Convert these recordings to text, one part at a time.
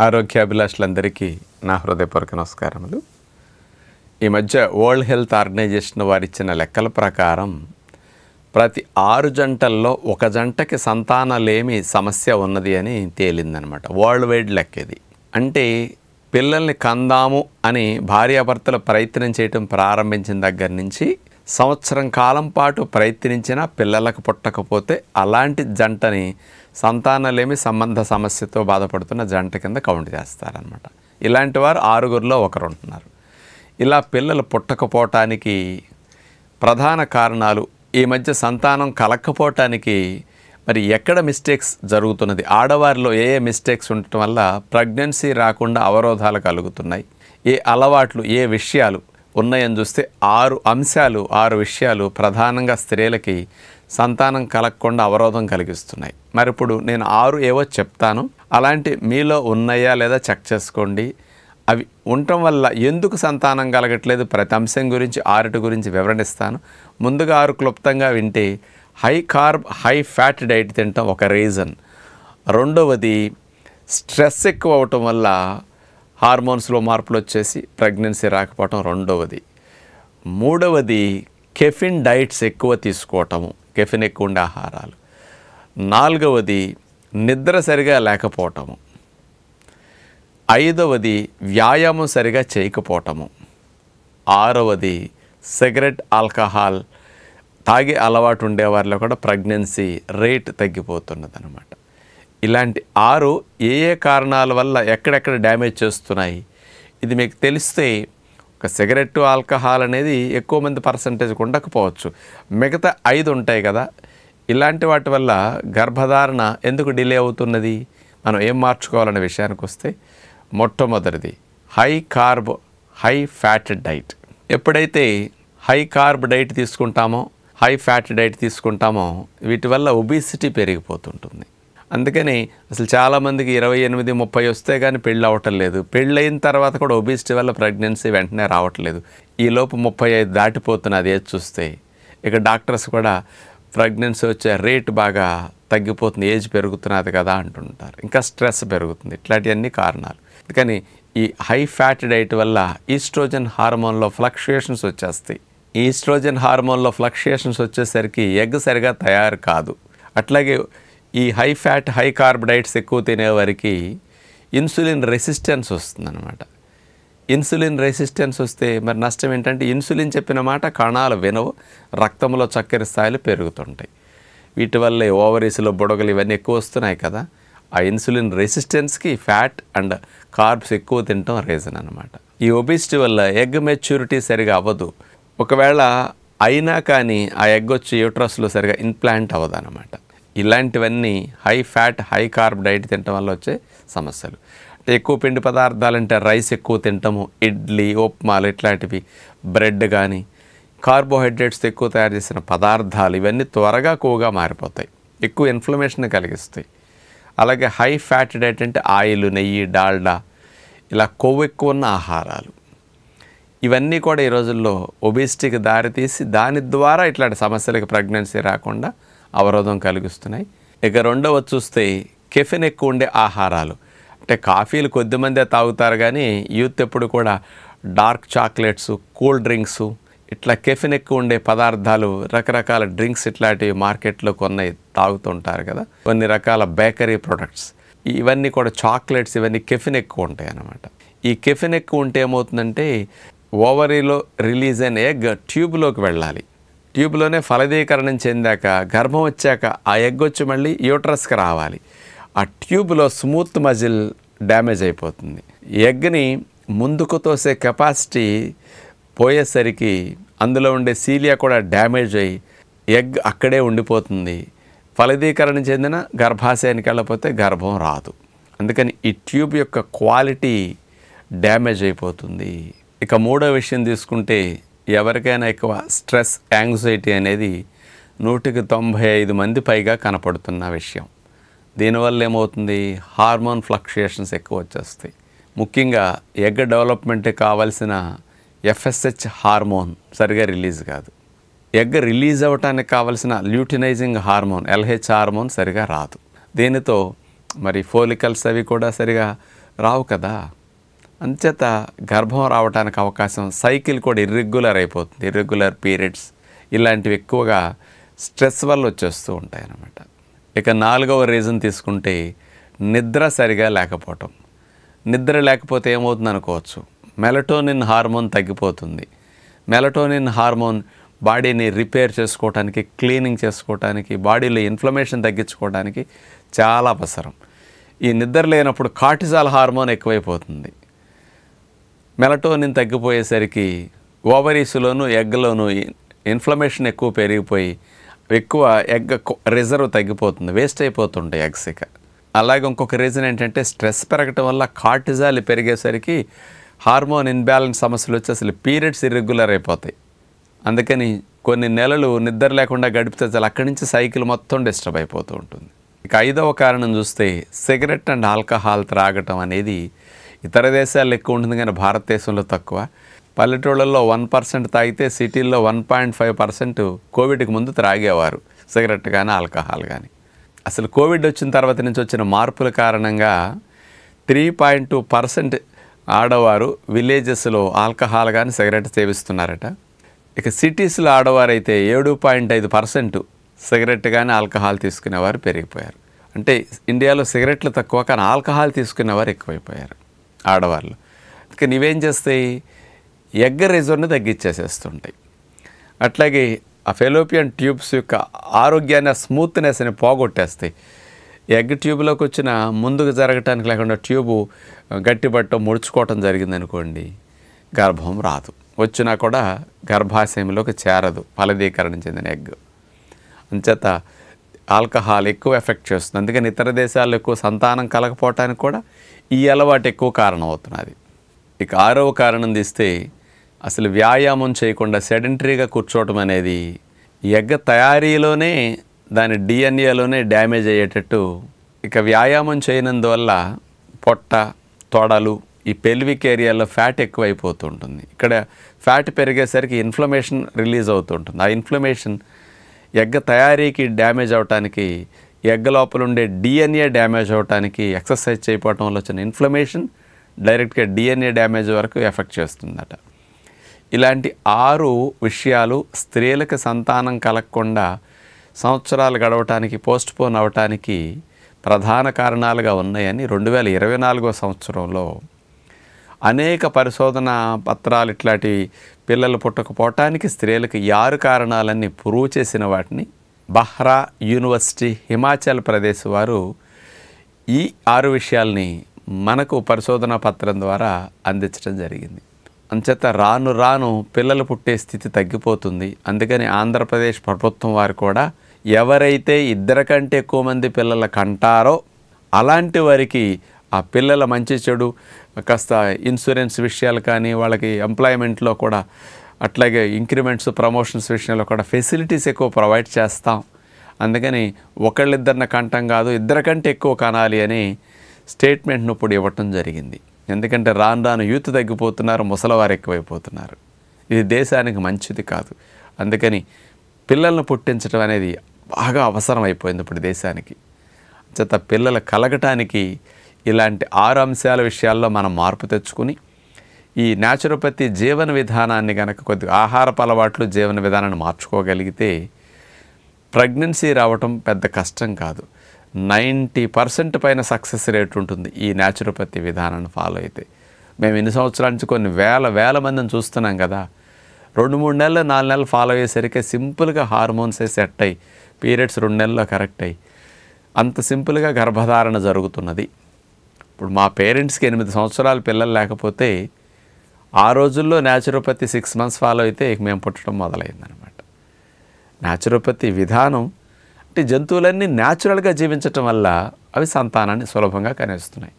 ఆరోగ్యాభిలాషులందరికీ నా హృదయపూర్వక నమస్కారములు. ఈ మధ్య వరల్డ్ హెల్త్ ఆర్గనైజేషన్ వారిచ్చిన లెక్కల ప్రకారం ప్రతి 6 జంటల్లో ఒక జంటకి సంతానలేమి సమస్య ఉన్నది అని తేలిందనమాట. వరల్డ్ వైడ్ లెక్క ఇది. అంటే పిల్లల్ని కందాము అని భార్యాభర్తలు ప్రయత్నం చేయటం ప్రారంభించిన దగ్గర నుంచి సంవత్సరం కాలం పాటు ప్రయత్నించినా పిల్లలకు పుట్టకపోతే అలాంటి జంటని సంతానలేమి సంబంధ సమస్యతో బాధపడుతున్న జంట కింద కౌంట్ చేస్తారనమాట. ఇలాంటి వారు 6గురిలో ఒకరు ఉంటున్నారు. ఇలా పిల్లలు పుట్టకపోవటానికి ప్రధాన కారణాలు, ఈ మధ్య సంతానం కలక్కపోవటానికి మరి ఎక్కడ మిస్టేక్స్ జరుగుతున్నది, ఆడవారిలో ఏ మిస్టేక్స్ ఉండటం వల్ల ప్రెగ్నెన్సీ రాకుండా అవరోధాలు కలుగుతున్నాయి, ఏ అలవాట్లు ఏ విషయాలు ఉన్నాయని చూస్తే 6 విషయాలు ప్రధానంగా స్త్రీలకి సంతానం కలగకుండా అవరోధం కలిగిస్తున్నాయి. మరి ఇప్పుడు నేను 6 ఏవో చెప్తాను, అలాంటి మీలో ఉన్నాయా లేదా చెక్ చేసుకోండి. అవి ఉండటం వల్ల ఎందుకు సంతానం కలగట్లేదు ప్రతి అంశం గురించి 6 గురించి వివరణిస్తాను. ముందుగా 6 క్లుప్తంగా వింటే high carb high fat diet తినటం ఒక రీజన్. రెండవది స్ట్రెస్ ఎక్కువ అవటం వల్ల హార్మోన్స్లో మార్పులు వచ్చేసి ప్రెగ్నెన్సీ రాకపోవటం రెండవది. మూడవది కెఫిన్ డైట్స్ ఎక్కువ తీసుకోవటము, కెఫిన్ ఎక్కువ ఉండే ఆహారాలు. నాలుగవది నిద్ర సరిగా లేకపోవటము. ఐదవది వ్యాయామం సరిగా చేయకపోవటము. ఆరవది సిగరెట్ ఆల్కహాల్ తాగే అలవాటు ఉండేవారిలో కూడా ప్రెగ్నెన్సీ రేట్ తగ్గిపోతున్నది అనమాట. ఇలాంటి 6 ఏ కారణాల వల్ల ఎక్కడెక్కడ డ్యామేజ్ చేస్తున్నాయి ఇది మీకు తెలిస్తే, ఒక సిగరెట్ ఆల్కహాల్ అనేది ఎక్కువ మంది పర్సంటేజ్ ఉండకపోవచ్చు, మిగతా 5 ఉంటాయి కదా. ఇలాంటి వాటి వల్ల గర్భధారణ ఎందుకు డిలే అవుతున్నది, మనం ఏం మార్చుకోవాలనే విషయానికి వస్తే, మొట్టమొదటిది high carb high fat diet. ఎప్పుడైతే హై కార్బ్ డైట్ తీసుకుంటామో హై ఫ్యాట్ డైట్ తీసుకుంటామో వీటి వల్ల ఒబిసిటీ పెరిగిపోతుంటుంది. అందుకని అసలు చాలామందికి 28-30 వస్తే కానీ పెళ్ళి అవ్వటం లేదు. పెళ్ళైన తర్వాత కూడా ఒబిసిటీ వల్ల ప్రెగ్నెన్సీ వెంటనే రావట్లేదు. ఈలోపు 35 దాటిపోతున్నది ఏజ్ చూస్తే. ఇక డాక్టర్స్ కూడా ప్రెగ్నెన్సీ వచ్చే రేట్ బాగా తగ్గిపోతుంది, ఏజ్ పెరుగుతున్నది కదా అంటుంటారు. ఇంకా స్ట్రెస్ పెరుగుతుంది. ఇట్లాంటివన్నీ కారణాలు. కానీ ఈ హై ఫ్యాట్ డైట్ వల్ల ఈస్ట్రోజన్ హార్మోన్లో ఫ్లక్చుయేషన్స్ వచ్చేస్తాయి. ఈస్ట్రోజన్ హార్మోన్లో ఫ్లక్చుయేషన్స్ వచ్చేసరికి ఎగ్ సరిగా తయారు కాదు. అట్లాగే ఈ high fat high carb diets ఎక్కువ తినేవారికి ఇన్సులిన్ రెసిస్టెన్స్ వస్తుందన్నమాట. ఇన్సులిన్ రెసిస్టెన్స్ వస్తే మరి నష్టం ఏంటంటే, ఇన్సులిన్ చెప్పిన మాట కణాలు వినవు, రక్తంలో చక్కెర స్థాయిలు పెరుగుతుంటాయి. వీటి వల్లే ఓవరీస్లో బుడగలు ఇవన్నీ ఎక్కువ వస్తున్నాయి కదా. ఆ ఇన్సులిన్ రెసిస్టెన్స్కి ఫ్యాట్ అండ్ కార్బ్స్ ఎక్కువ తినటం రీజన్ అనమాట. ఈ ఒబిసిటీ వల్ల ఎగ్ మెచ్యూరిటీ సరిగా అవ్వదు. ఒకవేళ అయినా కానీ ఆ ఎగ్ వచ్చి యూట్రస్లో సరిగా ఇంప్లాంట్ అవ్వదు అనమాట. ఇలాంటివన్నీ high fat high carb diet తినటం వల్ల వచ్చే సమస్యలు. అంటే ఎక్కువ పిండి పదార్థాలంటే రైస్ ఎక్కువ తింటాము, ఇడ్లీ ఉప్మాలు ఇట్లాంటివి, బ్రెడ్ కానీ కార్బోహైడ్రేట్స్ ఎక్కువ తయారు చేసిన పదార్థాలు ఇవన్నీ త్వరగా కొవ్వుగా మారిపోతాయి, ఎక్కువ ఇన్ఫ్లమేషన్ కలిగిస్తాయి. అలాగే హై ఫ్యాట్ డైట్ అంటే ఆయిల్, నెయ్యి, డాల్డా ఇలా కొవ్వు ఎక్కువ ఉన్న ఆహారాలు ఇవన్నీ కూడా ఈ రోజుల్లో ఒబిసిటీకి దారితీసి దాని ద్వారా ఇట్లాంటి సమస్యలకు ప్రెగ్నెన్సీ రాకుండా అవరోధం కలిగిస్తున్నాయి. ఇక రెండవ చూస్తే కెఫిన్ ఎక్కువ ఉండే ఆహారాలు. అంటే కాఫీలు కొద్దిమందే తాగుతారు కానీ యూత్ ఎప్పుడు కూడా డార్క్ చాక్లెట్స్, కూల్ డ్రింక్స్ ఇట్లా కెఫిన్ ఎక్కువ ఉండే పదార్థాలు, రకరకాల డ్రింక్స్ ఇట్లాంటివి మార్కెట్లో కొన్ని తాగుతుంటారు కదా. కొన్ని రకాల బేకరీ ప్రొడక్ట్స్ ఇవన్నీ కూడా చాక్లెట్స్ ఇవన్నీ కెఫిన్ ఎక్కువ ఉంటాయి అన్నమాట. ఈ కెఫిన్ ఎక్కువ ఉంటే ఏమవుతుందంటే, ఓవరీలో రిలీజ్ అయిన ఎగ్ ట్యూబ్లోకి వెళ్ళాలి. ట్యూబ్లోనే ఫలదీకరణం చెందాక గర్భం వచ్చాక ఆ ఎగ్ వచ్చి మళ్ళీ యూట్రస్కి రావాలి. ఆ ట్యూబ్లో స్మూత్ మజిల్ డ్యామేజ్ అయిపోతుంది. ఎగ్ని ముందుకు తోసే కెపాసిటీ పోయేసరికి అందులో ఉండే సీలియా కూడా డ్యామేజ్ అయ్యి ఎగ్ అక్కడే ఉండిపోతుంది. ఫలదీకరణం చెందిన గర్భాశయానికి వెళ్ళకపోతే గర్భం రాదు. అందుకని ఈ ట్యూబ్ యొక్క క్వాలిటీ డ్యామేజ్ అయిపోతుంది. ఇక మూడో విషయం తీసుకుంటే, ఎవరికైనా ఎక్కువ స్ట్రెస్ యాంగ్జైటీ అనేది 195 మంది పైగా కనపడుతున్న విషయం. దీనివల్ల ఏమవుతుంది, హార్మోన్ ఫ్లక్చుయేషన్స్ ఎక్కువ వచ్చేస్తాయి. ముఖ్యంగా ఎగ్ డెవలప్మెంట్కి కావాల్సిన FSH హార్మోన్ సరిగా రిలీజ్ కాదు. ఎగ్ రిలీజ్ అవ్వటానికి కావాల్సిన ల్యూటినైజింగ్ హార్మోన్ LH హార్మోన్ సరిగా రాదు. దీనితో మరి ఫోలికల్స్ అవి కూడా సరిగా రావు కదా. అంచేత గర్భం రావడానికి అవకాశం, సైకిల్ కూడా ఇర్రెగ్యులర్ అయిపోతుంది. ఇర్రెగ్యులర్ పీరియడ్స్ ఇలాంటివి ఎక్కువగా స్ట్రెస్ వల్ల వచ్చేస్తూ ఉంటాయి అన్నమాట. ఇక 4వ రీజన్ తీసుకుంటే నిద్ర సరిగా లేకపోవటం. నిద్ర లేకపోతే ఏమవుతుంది అనుకోవచ్చు, మెలటోనిన్ హార్మోన్ తగ్గిపోతుంది. మెలటోనిన్ హార్మోన్ బాడీని రిపేర్ చేసుకోవడానికి, క్లీనింగ్ చేసుకోవడానికి, బాడీలో ఇన్ఫ్లమేషన్ తగ్గించుకోవడానికి చాలా అవసరం. ఈ నిద్ర లేనప్పుడు కార్టిజాల్ హార్మోన్ ఎక్కువైపోతుంది. మెలటోనిన్ తగ్గిపోయేసరికి ఓవరీస్లోను ఎగ్లోను ఇన్ఫ్లమేషన్ ఎక్కువ పెరిగిపోయి ఎక్కువ ఎగ్ రిజర్వ్ తగ్గిపోతుంది, వేస్ట్ అయిపోతుంటాయి ఎగ్స్. ఇక అలాగే ఇంకొక రీజన్ ఏంటంటే స్ట్రెస్ పెరగటం వల్ల కార్టిజాల్ పెరిగేసరికి హార్మోన్ ఇన్బ్యాలెన్స్ సమస్యలు వచ్చి అసలు పీరియడ్స్ ఇర్రెగ్యులర్ అయిపోతాయి. అందుకని కొన్ని నెలలు నిద్ర లేకుండా గడిపితే చాలు అక్కడి నుంచి సైకిల్ మొత్తం డిస్టర్బ్ అయిపోతూ ఉంటుంది. ఇక 5వ కారణం చూస్తే సిగరెట్ అండ్ ఆల్కహాల్ త్రాగటం అనేది ఇతర దేశాల్లో ఎక్కువ ఉంటుంది కానీ భారతదేశంలో తక్కువ. పల్లెటూళ్ళల్లో 1% తాగితే సిటీల్లో 1.5% కోవిడ్కి ముందు త్రాగేవారు, సిగరెట్ కానీ ఆల్కహాల్ కానీ. అసలు కోవిడ్ వచ్చిన తర్వాత నుంచి వచ్చిన మార్పుల కారణంగా 3.2% ఆడవారు విలేజెస్లో ఆల్కహాల్ కానీ సిగరెట్ సేవిస్తున్నారట. ఇక సిటీస్లో ఆడవారైతే 7.5% సిగరెట్ కానీ ఆల్కహాల్ తీసుకునేవారు పెరిగిపోయారు. అంటే ఇండియాలో సిగరెట్లు తక్కువ కానీ ఆల్కహాల్ తీసుకునేవారు ఎక్కువైపోయారు ఆడవాళ్ళు. ఇక ఇవేం చేస్తాయి, ఎగ్ రిజర్వ్ని తగ్గించేసేస్తుంటాయి. అట్లాగే ఆ ఫెలోపియన్ ట్యూబ్స్ యొక్క ఆరోగ్యాన్ని, స్మూత్నెస్ని పోగొట్టేస్తాయి. ఎగ్ ట్యూబ్లోకి వచ్చిన ముందుకు జరగటానికి లేకుండా ట్యూబు గట్టిపట్టడం, ముడుచుకోవటం జరిగిందనుకోండి, గర్భం రాదు. వచ్చినా కూడా గర్భాశయంలోకి చేరదు ఫలదీకరణ చెందిన ఎగ్. అంచేత ఆల్కహాల్ ఎక్కువ ఎఫెక్ట్ చేస్తుంది. అందుకని ఇతర దేశాల్లో ఎక్కువ సంతానం కలగపోవటానికి కూడా ఈ అలవాటు ఎక్కువ కారణం అవుతున్నది. ఇక 6వ కారణం తీస్తే అసలు వ్యాయామం చేయకుండా సెడెంటరీగా కూర్చోవటం అనేది ఎగ్ తయారీలోనే, దాని డిఎన్ఏలోనే డ్యామేజ్ అయ్యేటట్టు. ఇక వ్యాయామం చేయనందువల్ల పొట్ట, తొడలు, ఈ పెల్విక్ ఏరియాలో ఫ్యాట్ ఎక్కువైపోతూ ఉంటుంది. ఇక్కడ ఫ్యాట్ పెరిగేసరికి ఇన్ఫ్లమేషన్ రిలీజ్ అవుతుంటుంది. ఆ ఇన్ఫ్లమేషన్ ఎగ్ తయారీకి డ్యామేజ్ అవటానికి, ఎగ్ లోపల ఉండే డిఎన్ఏ డ్యామేజ్ అవటానికి, ఎక్సర్సైజ్ చేయకపోవటం వల్ల వచ్చిన ఇన్ఫ్లమేషన్ డైరెక్ట్గా డిఎన్ఏ డ్యామేజ్ వరకు ఎఫెక్ట్ చేస్తుందట. ఇలాంటి 6 విషయాలు స్త్రీలకు సంతానం కలగకుండా సంవత్సరాలు గడవటానికి, పోస్ట్పోన్ అవటానికి ప్రధాన కారణాలుగా ఉన్నాయని 2024వ సంవత్సరంలో అనేక పరిశోధన పత్రాలు ఇట్లాంటి పిల్లలు పుట్టకపోవటానికి స్త్రీలకు 6 కారణాలన్నీ ప్రూవ్ చేసిన వాటిని బహ్రా యూనివర్సిటీ హిమాచల్ ప్రదేశ్ వారు ఈ 6 విషయాల్ని మనకు పరిశోధనా పత్రం ద్వారా అందించడం జరిగింది. అంచేత రాను రాను పిల్లలు పుట్టే స్థితి తగ్గిపోతుంది. అందుకని ఆంధ్రప్రదేశ్ ప్రభుత్వం వారు కూడా ఎవరైతే 2 కంటే ఎక్కువ మంది పిల్లల కంటారో అలాంటి వారికి ఆ పిల్లల మంచి చెడు కాస్త ఇన్సూరెన్స్ విషయాలు కానీ, వాళ్ళకి ఎంప్లాయ్మెంట్లో కూడా అట్లాగే ఇంక్రిమెంట్స్, ప్రమోషన్స్ విషయంలో కూడా ఫెసిలిటీస్ ఎక్కువ ప్రొవైడ్ చేస్తాం. అందుకని ఒకళ్ళిద్దరిని కంటం కాదు, 2 కంటే ఎక్కువ కనాలి అని స్టేట్మెంట్ను ఇప్పుడు ఇవ్వటం జరిగింది. ఎందుకంటే రాను రాను యూత్ తగ్గిపోతున్నారు, ముసలివారు ఎక్కువైపోతున్నారు. ఇది దేశానికి మంచిది కాదు. అందుకని పిల్లలను పుట్టించడం అనేది బాగా అవసరం అయిపోయింది ఇప్పుడు దేశానికి. చేత పిల్లలు కలగటానికి ఇలాంటి 6 అంశాల విషయాల్లో మనం మార్పు తెచ్చుకుని ఈ న్యాచురోపతి జీవన విధానాన్ని కనుక కొద్దిగా ఆహారపు అలవాట్లు, జీవన విధానాన్ని మార్చుకోగలిగితే ప్రెగ్నెన్సీ రావటం పెద్ద కష్టం కాదు. 90% పైన సక్సెస్ రేట్ ఉంటుంది ఈ న్యాచురోపతి విధానాన్ని ఫాలో అయితే. మేము ఇన్ని సంవత్సరాల నుంచి కొన్ని వేల మందిని చూస్తున్నాం కదా. 2-3 నెలలు 4 నెలలు ఫాలో అయ్యేసరికి సింపుల్గా హార్మోన్స్ సెట్ అయ్యి పీరియడ్స్ 2 నెలల్లో కరెక్ట్ అయ్యి అంత సింపుల్గా గర్భధారణ జరుగుతున్నది. ఇప్పుడు మా పేరెంట్స్కి 8 సంవత్సరాల పిల్లలు లేకపోతే ఆ రోజుల్లో న్యాచురోపతి 6 months ఫాలో అయితే మేము పుట్టడం మొదలైందనమాట. న్యాచురోపతి విధానం అంటే జంతువులన్నీ న్యాచురల్గా జీవించటం వల్ల అవి సంతానాన్ని సులభంగా కనేస్తున్నాయి.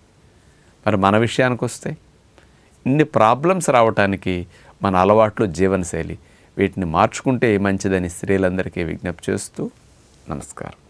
మరి మన విషయానికి వస్తే ఇన్ని ప్రాబ్లమ్స్ రావటానికి మన అలవాట్లు, జీవనశైలి వీటిని మార్చుకుంటే మంచిదని స్త్రీలందరికీ విజ్ఞప్తి చేస్తూ నమస్కారం.